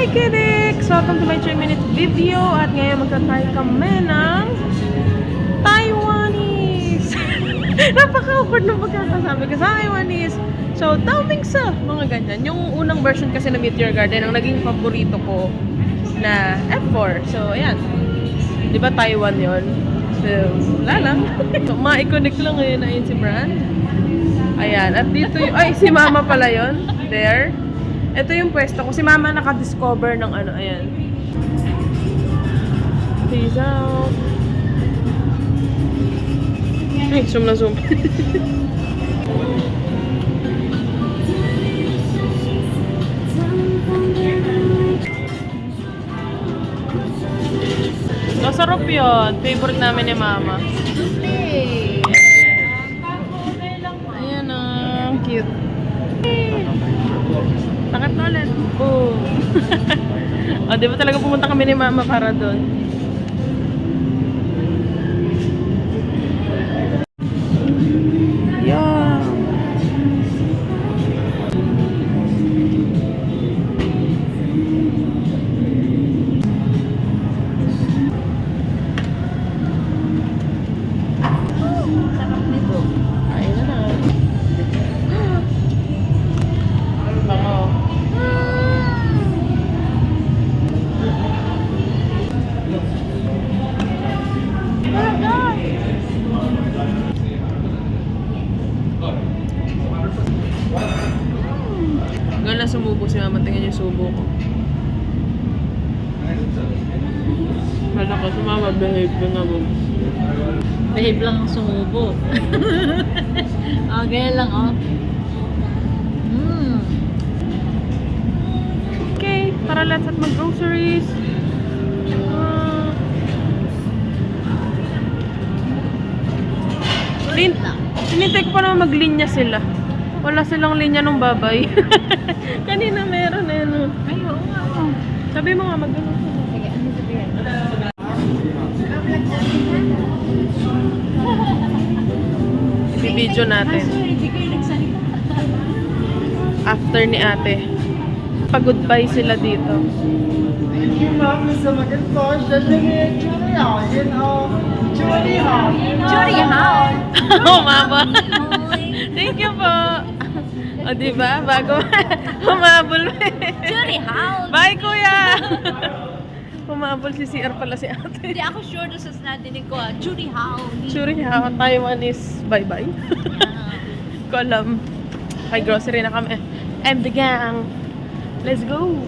Hi Kiddix! Welcome to my 3-minute video at ngayon magtatry kami ng Taiwanese! Napaka-awkward ng pagkakasabi ko sa Taiwanese. So, Daomingsa! Mga ganyan. Yung unang version kasi na Meteor Garden ang naging paborito ko na F4. So, ayan. Di ba Taiwan yon? So, wala lang. So, ma-iconic lang ngayon na yun si Brand. Ayan. At dito yung... Ay, si Mama pala yon. There. Ito yung pwesto ko. Si Mama naka-discover ng ano. Ayan. Peace out. Ay, zoom na zoom. Masarap yun. Favorite namin ni Mama. Yes. Ayan ang cute. Takat na ulit. Boom. O, di ba talaga pumunta kami ni Mama para doon? Yeah. Sarap nito. Ayun na na. Bango. Gala sumubo si Mama. Tingnan yung subo ko. Hala ka si Mama. Behave ka nga mo. Behave lang ang sumubo. Ganyan lang, oh. Okay, tara let's at mag-groceries. Sinintay ko pa naman maglinya sila. Wala silang linya nung babay. Kanina meron eh, no? Ay, oo nga, oh. Sabi mo nga, mag-ano sila. Sige, ano sabihin? I-video natin. Hindi kayo nagsalita. After ni ate. Pag-goodbye sila dito. Churi hao. Humabol. Thank you po. O, diba? Bago humabol. Churi hao. Bye, kuya! Humabol si CR pala si ate. Hindi ako sure doon sa natinig ko, Churi hao. Sure ha, Taiwanese bye-bye. Ko alam. Kay grocery na kami. I'm the gang. Let's go!